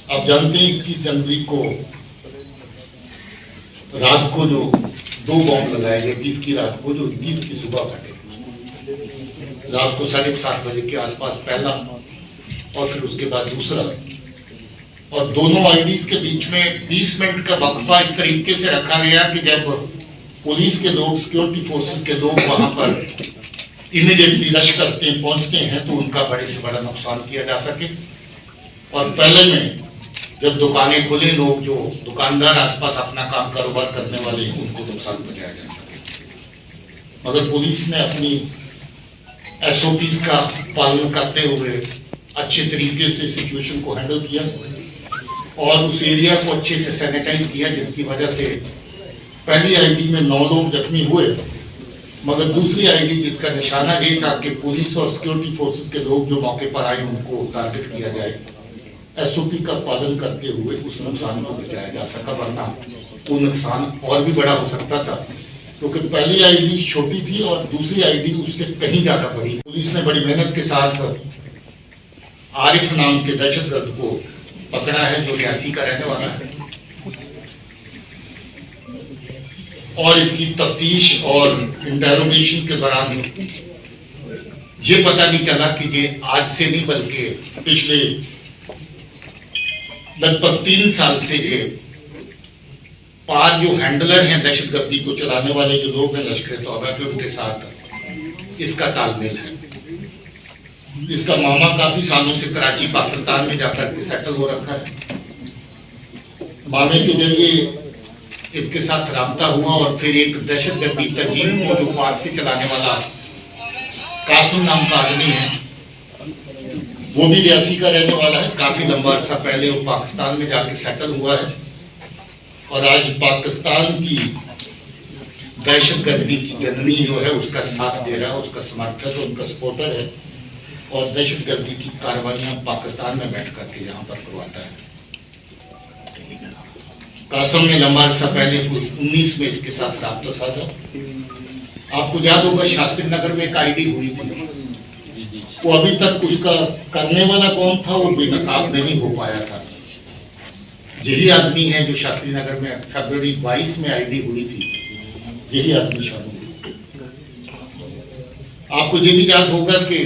आप जानते हैं 21 जनवरी को रात को जो 2 बॉम्ब लगाए गए, 20 की रात को, जो 21 की सुबह फटे। रात को 7:30 बजे के आसपास पहला और फिर उसके बाद दूसरा, और दोनों आईडीज के बीच में 20 मिनट का वक्फा इस तरीके से रखा गया कि जब पुलिस के लोग, सिक्योरिटी फोर्सेस के लोग वहां पर इमीडिएटली रश करते हैं, पहुंचते हैं, तो उनका बड़े से बड़ा नुकसान किया जा सके। और पहले में जब दुकानें खुले, लोग जो दुकानदार आसपास अपना काम कारोबार करने वाले हैं, उनको नुकसान पहुंचाया जा सके। मगर पुलिस ने अपनी एसओपीज का पालन करते हुए अच्छे तरीके से सिचुएशन को हैंडल किया और उस एरिया को अच्छे से सैनिटाइज किया, जिसकी वजह से पहली आईडी में 9 लोग जख्मी हुए, मगर दूसरी आईडी जिसका निशाना ये था कि पुलिस और सिक्योरिटी फोर्सेस के लोग जो मौके पर आए उनको टारगेट किया जाए, एसओपी का पालन करते हुए उस नुकसान को बचाया जा सका, वरना वो नुकसान और भी बड़ा हो सकता था, क्योंकि पहली आईडी छोटी थी और दूसरी आईडी उससे कहीं ज्यादा बड़ी। पुलिस ने बड़ी मेहनत के साथ आरिफ नाम के दहशतगर्द को पकड़ा है, जो रियासी का रहने वाला है, और इसकी तफ्तीश और इंटेरोगेशन के दौरान ये पता नहीं चला कि ये आज से नहीं बल्कि पिछले लगभग 3 साल से ये 5 जो हैंडलर हैं दहशतगर्दी को चलाने वाले जो लोग हैं लश्कर तौबा के, उनके साथ इसका तालमेल है। इसका मामा काफी सालों से कराची पाकिस्तान में जाकर के सेटल हो रखा है। मामे के जरिए इसके साथ राब्ता हुआ और फिर एक दहशतगर्दी तंजीम को जो पारसी चलाने वाला कासिम नाम का आदमी है, वो भी रियासी का रहने वाला है। काफी लंबा अर्सा पहले वो पाकिस्तान में जाके सेटल हुआ है और आज पाकिस्तान की दहशतगर्दी की जननी जो है उसका साथ दे रहा है, उसका समर्थक, उनका सपोर्टर है, और दहशतगर्दी की कार्रवाइयां पाकिस्तान में बैठ करके यहाँ पर करवाता है। कासम ने लंबा अर्सा पहले 19 में इसके साथ राब्ता साधा। आपको याद होगा शास्त्री नगर में एक आईडी हुई थी, वो अभी तक उसका करने वाला कौन था वो बेनकाब नहीं हो पाया था। यही आदमी है जो शास्त्री नगर में फरवरी 22 में आईडी हुई थी, यही आदमी शामिल। आपको ये भी याद होगा कि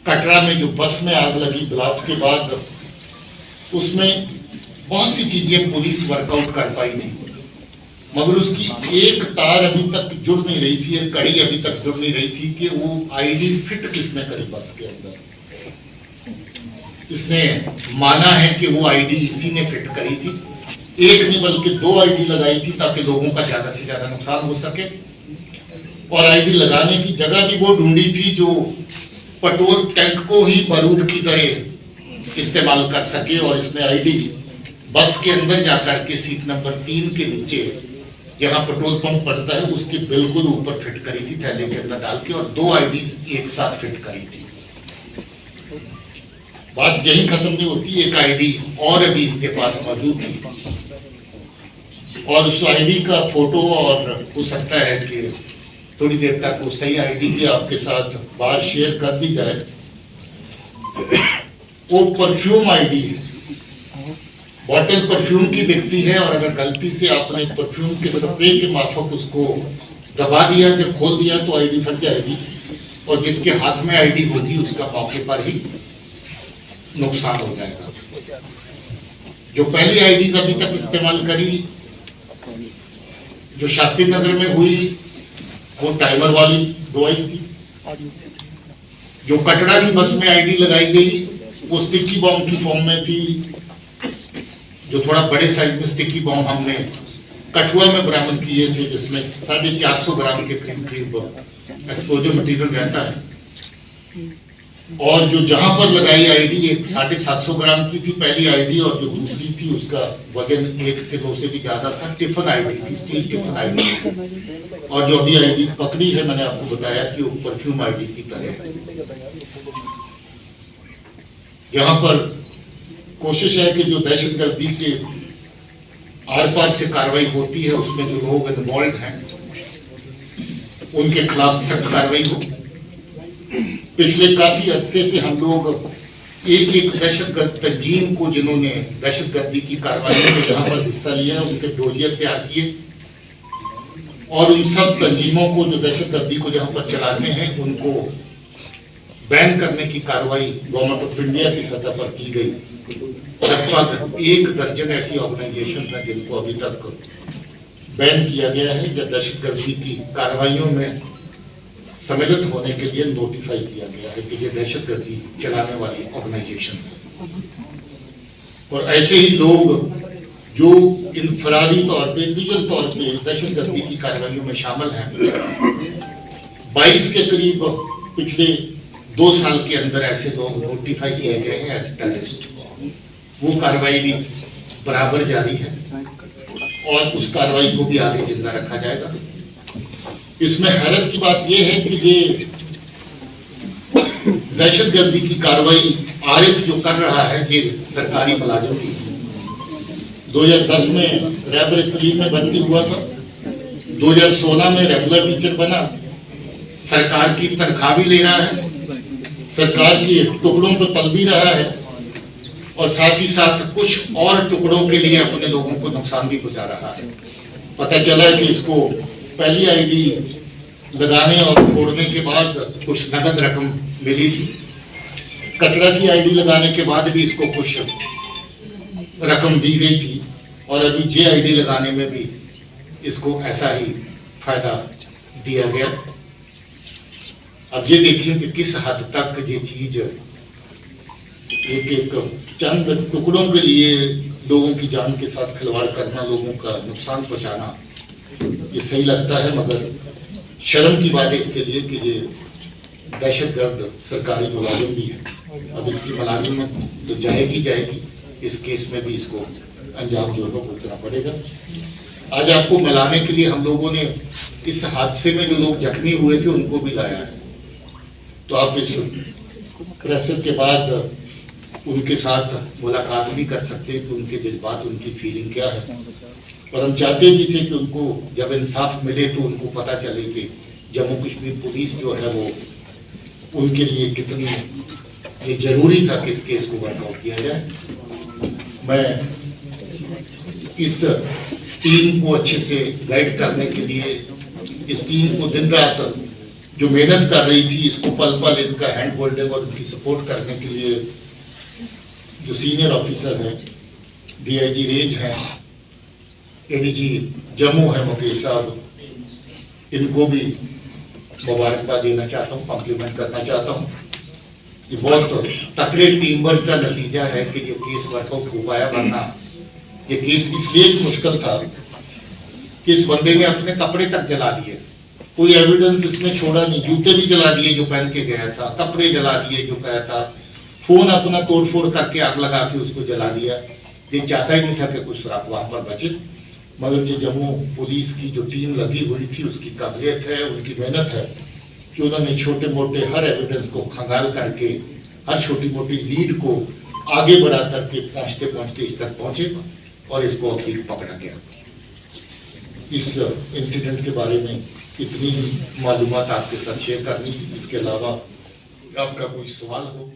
कटरा में जो बस में आग लगी ब्लास्ट के बाद, उसमें बहुत सी चीजें पुलिस वर्कआउट कर पाई थी, मगर उसकी एक तार अभी तक जुड़ नहीं रही थी, एक कड़ी अभी तक जुड़ नहीं रही थी कि वो आईडी फिट किसने करी बस के अंदर। इसने माना है कि वो आईडी इसी ने फिट करी थी, एक नहीं बल्कि 2 आईडी लगाई थी ताकि लोगों का ज्यादा से ज्यादा नुकसान हो सके, और आईडी लगाने की जगह भी वो ढूंढी थी जो पेट्रोल टैंक को ही बारूद की तरह इस्तेमाल कर सके। और इसने आईडी बस के अंदर जाकर के सीट नंबर 3 के नीचे जहां पेट्रोल पंप पड़ता है उसके बिल्कुल ऊपर फिट करी थी, थैले के अंदर डाल के, और 2 आईडीज एक साथ फिट करी थी। बात यही खत्म नहीं होती, एक आईडी और अभी इसके पास मौजूद थी, और उस आईडी का फोटो और हो सकता है कि थोड़ी देर तक वो सही आईडी भी आपके साथ बाहर शेयर कर दी जाए। वो परफ्यूम आईडी है, बॉटल परफ्यूम की बिकती है, और अगर गलती से आपने परफ्यूम के स्प्रे के माफक उसको दबा दिया, जब खोल दिया तो आईडी फट जाएगी, और जिसके हाथ में आईडी होगी उसका मौके पर ही नुकसान हो जाएगा। जो पहली आईडीज अभी तक इस्तेमाल करी, जो शास्त्री नगर में हुई, वो टाइमर वाली डिवाइस थी। जो कटरा की बस में आईडी लगाई गई वो स्टिकी बॉम्ब की फॉर्म में थी, जो थोड़ा बड़े साइज में स्टिकी बॉम्ब हमने कठुआ में बरामद किए थे, जिसमें 450 ग्राम के करीब एक्सप्लोजिव मटेरियल रहता है। और जो जहां पर लगाई आईडी एक 750 ग्राम की थी पहली आईडी, और जो दूसरी थी उसका वजन 1 किलो से भी ज्यादा था। टिफिन आईडी थी, स्टील टिफिन आईडी। और जो अभी आईडी पकड़ी है, मैंने आपको बताया कि वो परफ्यूम आईडी की तरह। यहाँ पर कोशिश है कि जो दहशतगर्दी के आर पार से कार्रवाई होती है उसमें जो लोग इन्वॉल्व हैं उनके खिलाफ सख्त कार्रवाई हो। पिछले काफी अरसे से हम लोग एक एक दहशतगर्द तंजीम को जिन्होंने दहशतगर्दी की कार्रवाई में यहाँ पर हिस्सा लिया उनके डोजियर तैयार किए और उन सब तंजीमों को जो दहशतगर्दी को जहाँ पर चलाते हैं उनको बैन करने की कार्रवाई गवर्नमेंट ऑफ इंडिया की सतह पर की गई। लगभग 1 दर्जन ऐसी ऑर्गेनाइजेशन है जिनको अभी तक बैन किया गया है या दहशतगर्दी की कार्रवाइयों में सम्मिलित होने के लिए नोटिफाई किया गया है कि ये दहशतगर्दी चलाने वाली ऑर्गेनाइजेशन है। और ऐसे ही लोग जो इनफरादी तौर पे इंडिविजुअल तौर पे दहशतगर्दी की कार्रवाइयों में शामिल हैं 22 के करीब पिछले 2 साल के अंदर ऐसे लोग नोटिफाई किए गए हैं एज टेररिस्ट। वो कार्रवाई भी बराबर जारी है और उस कार्रवाई को भी आगे जिंदा रखा जाएगा। इसमें हैरत की बात यह है कि ये दहशतगर्दी की कार्रवाई आरिफ जो कर रहा है ये सरकारी मुलाजिम भी 2010 में रैबर तलीम में भर्ती हुआ था, 2016 में रेगुलर टीचर बना, सरकार की तनख्वाह भी ले रहा है, सरकार के टुकड़ों पर पल भी रहा है और साथ ही साथ कुछ और टुकड़ों के लिए अपने लोगों को नुकसान भी पहुंचा रहा है। पता चला कि इसको पहली आईडी लगाने और छोड़ने के बाद कुछ नगद रकम मिली थी, कचरा की आईडी लगाने के बाद भी इसको कुछ रकम दी गई थी और अभी जे आईडी लगाने में भी इसको ऐसा ही फायदा दिया गया। अब ये देखिए कि किस हद तक ये चीज एक चंद टुकड़ों के लिए लोगों की जान के साथ खिलवाड़ करना, लोगों का नुकसान पहुंचाना, ये सही लगता है। मगर शर्म की बात है इसके लिए कि ये दहशतगर्द सरकारी मुलाजिम भी है। अब इसकी मुलाजिम तो जाएगी, इस केस में भी इसको अंजाम जो है भुगतना पड़ेगा। आज आपको मिलाने के लिए हम लोगों ने इस हादसे में जो लोग जख्मी हुए थे उनको भी लाया है, तो आप इस प्रेसर के बाद उनके साथ मुलाकात भी कर सकते हैं कि उनके जज्बात, उनकी फीलिंग क्या है। और हम चाहते भी थे कि उनको जब इंसाफ मिले तो उनको पता चले कि जम्मू कश्मीर पुलिस जो है वो उनके लिए कितनी ये जरूरी था कि इस केस को वर्कआउट किया जाए। मैं इस टीम को अच्छे से गाइड करने के लिए, इस टीम को दिन रात जो मेहनत कर रही थी, इसको पल पल इनका हैंड होल्डिंग और उनकी सपोर्ट करने के लिए जो सीनियर ऑफिसर हैं, डीआईजी रेंज हैं, एडीजी जम्मू है मुकेश साहब, इनको भी मुबारकबाद देना चाहता हूँ, कॉम्प्लीमेंट करना चाहता हूँ। ये बहुत तकड़े टीम वर्क का नतीजा है कि ये केस वर्कआउट हो पाया, वरना ये केस इसलिए मुश्किल था कि इस बंदे ने अपने कपड़े तक जला दिए, कोई एविडेंस इसने छोड़ा नहीं, जूते भी जला दिए जो पहन के गया था, कपड़े जला दिए जो गया था, फोन अपना तोड़फोड़ करके आग लगा के उसको जला दिया। ये चाहता ही नहीं था कि कुछ सुराग वहां पर बचे। मगर जो जम्मू पुलिस की जो टीम लगी हुई थी उसकी काबिलियत है, उनकी मेहनत है कि उन्होंने छोटे मोटे हर एविडेंस को खंगाल करके, हर छोटी मोटी लीड को आगे बढ़ा करके पहुंचते पहुंचते इस तक पहुंचे और इसको आखिर पकड़ा गया। इस इंसिडेंट के बारे में इतनी ही मालूमात आपके साथ शेयर करनी थी। इसके अलावा आपका कोई सवाल हो